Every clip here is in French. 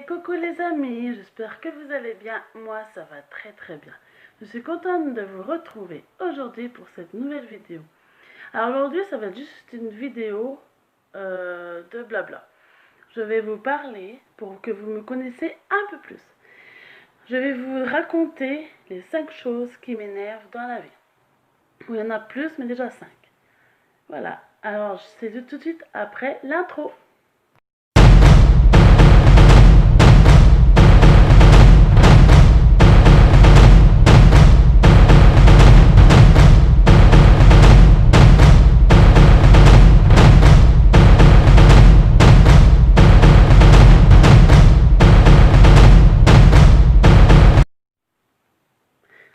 Coucou les amis, j'espère que vous allez bien. Moi ça va très très bien. Je suis contente de vous retrouver aujourd'hui pour cette nouvelle vidéo. Alors aujourd'hui ça va être juste une vidéo de blabla. Je vais vous parler pour que vous me connaissiez un peu plus. Je vais vous raconter les 5 choses qui m'énervent dans la vie. Il y en a plus mais déjà 5. Voilà, alors c'est tout de suite après l'intro.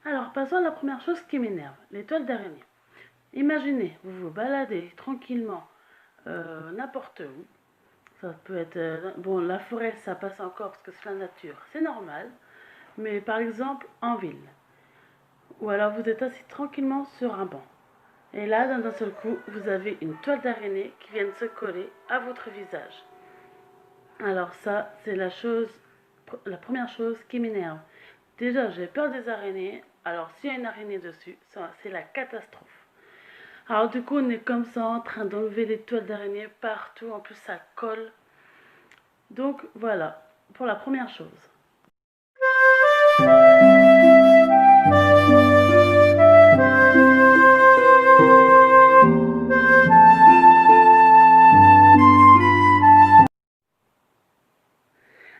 Alors, passons à la première chose qui m'énerve, les toiles d'araignée. Imaginez, vous vous baladez tranquillement n'importe où. Ça peut être... bon, la forêt, ça passe encore parce que c'est la nature, c'est normal. Mais par exemple, en ville. Ou alors vous êtes assis tranquillement sur un banc. Et là, d'un seul coup, vous avez une toile d'araignée qui vient de se coller à votre visage. Alors ça, c'est la première chose qui m'énerve. Déjà, j'ai peur des araignées. Alors, s'il y a une araignée dessus, c'est la catastrophe. Alors, du coup, on est comme ça en train d'enlever les toiles d'araignée partout. En plus, ça colle. Donc, voilà, pour la première chose.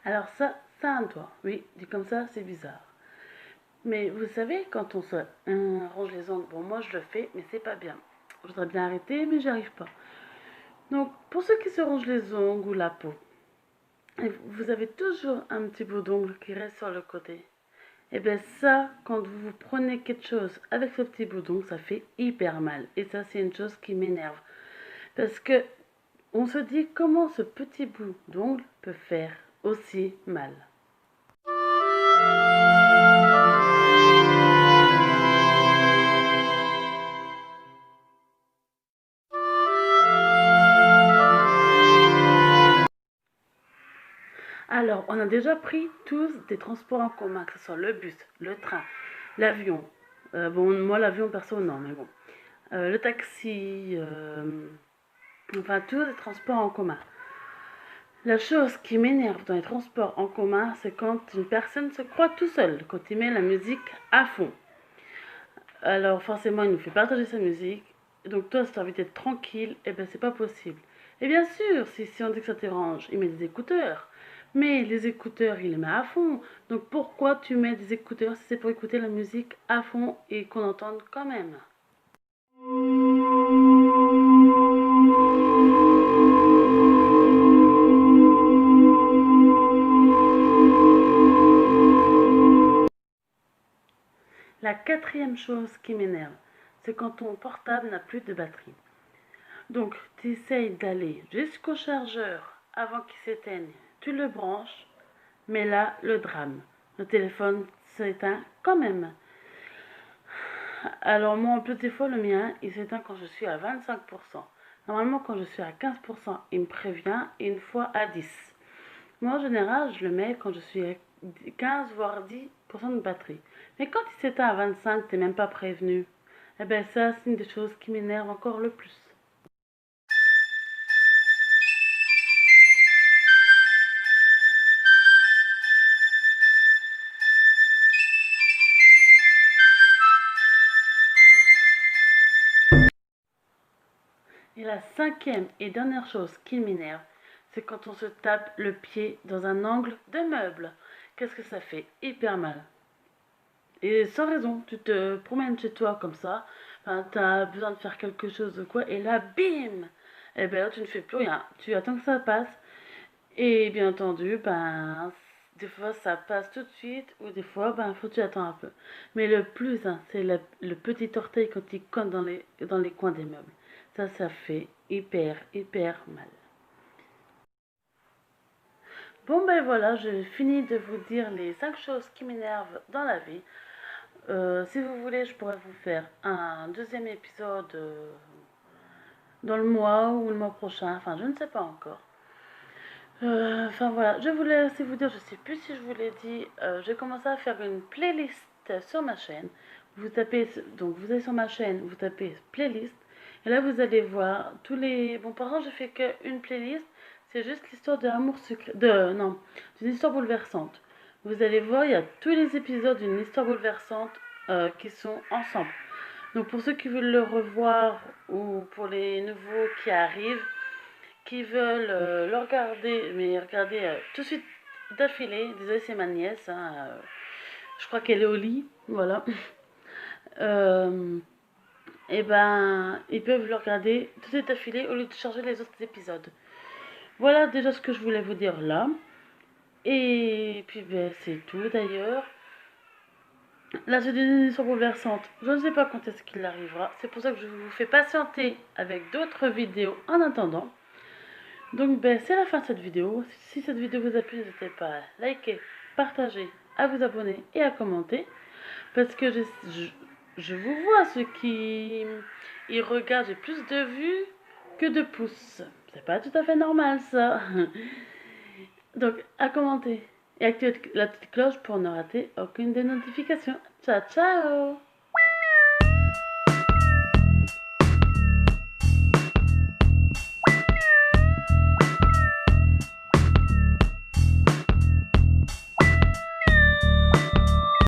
Alors, ça a un doigt. Oui, dit comme ça, c'est bizarre. Mais vous savez, quand on se ronge les ongles, bon, moi je le fais, mais c'est pas bien. Je voudrais bien arrêter, mais j'y arrive pas. Donc, pour ceux qui se rongent les ongles ou la peau, vous avez toujours un petit bout d'ongle qui reste sur le côté. Et bien ça, quand vous prenez quelque chose avec ce petit bout d'ongle, ça fait hyper mal. Et ça, c'est une chose qui m'énerve. Parce que on se dit comment ce petit bout d'ongle peut faire aussi mal. Alors, on a déjà pris tous des transports en commun, que ce soit le bus, le train, l'avion. Bon, moi, l'avion, perso, non, mais bon. Le taxi, enfin, tous les transports en commun. La chose qui m'énerve dans les transports en commun, c'est quand une personne se croit tout seul, quand il met la musique à fond. Alors, forcément, il nous fait partager sa musique. Donc, toi, si tu as envie d'être tranquille, eh ben, c'est pas possible. Et bien sûr, si on dit que ça te dérange, il met des écouteurs. Mais les écouteurs, il les met à fond. Donc pourquoi tu mets des écouteurs si c'est pour écouter la musique à fond et qu'on entende quand même? La quatrième chose qui m'énerve, c'est quand ton portable n'a plus de batterie. Donc tu essayes d'aller jusqu'au chargeur avant qu'il s'éteigne. Tu le branches, mais là, le drame. Le téléphone s'éteint quand même. Alors moi, en plus des fois, le mien, il s'éteint quand je suis à 25%. Normalement, quand je suis à 15%, il me prévient, et une fois à 10%. Moi, en général, je le mets quand je suis à 15 voire 10% de batterie. Mais quand il s'éteint à 25, t'es même pas prévenu. Eh bien ça, c'est une des choses qui m'énerve encore le plus. Et la cinquième et dernière chose qui m'énerve, c'est quand on se tape le pied dans un angle de meuble. Qu'est-ce que ça fait? Hyper mal. Et sans raison, tu te promènes chez toi comme ça, enfin, tu as besoin de faire quelque chose ou quoi, et là, bim! Et bien là, tu ne fais plus rien. Tu attends que ça passe, et bien entendu, ben, des fois ça passe tout de suite, ou des fois, ben, faut que tu attends un peu. Mais le plus, hein, c'est le petit orteil quand il cogne dans les coins des meubles. Ça fait hyper mal. Bon ben voilà, j'ai fini de vous dire les 5 choses qui m'énervent dans la vie. Si vous voulez, je pourrais vous faire un deuxième épisode dans le mois ou le mois prochain, enfin je ne sais pas encore. Enfin voilà, je voulais aussi vous dire, je sais plus si je vous l'ai dit, j'ai commencé à faire une playlist sur ma chaîne. Vous tapez, donc vous allez sur ma chaîne, vous tapez playlist, et là vous allez voir tous les. Bon, par exemple, je fais qu'une playlist, c'est juste l'histoire de l'amour secret, non, d'une histoire bouleversante. Vous allez voir, il y a tous les épisodes d'une histoire bouleversante qui sont ensemble. Donc pour ceux qui veulent le revoir ou pour les nouveaux qui arrivent, qui veulent le regarder, mais regarder tout de suite d'affilée. Désolée, c'est ma nièce, hein, je crois qu'elle est au lit, voilà. Euh, et ben, ils peuvent le regarder tout de suite d'affilée au lieu de charger les autres épisodes. Voilà déjà ce que je voulais vous dire là. Et puis ben, c'est tout d'ailleurs. Là, c'est une histoire bouleversante. Je ne sais pas quand est-ce qu'il arrivera. C'est pour ça que je vous fais patienter avec d'autres vidéos en attendant. Donc ben, c'est la fin de cette vidéo. Si cette vidéo vous a plu, n'hésitez pas à liker, partager, à vous abonner et à commenter. Parce que je vous vois, ceux qui y regardent, j'ai plus de vues que de pouces. C'est pas tout à fait normal ça. Donc à commenter et activez la petite cloche pour ne rater aucune des notifications. Ciao ciao.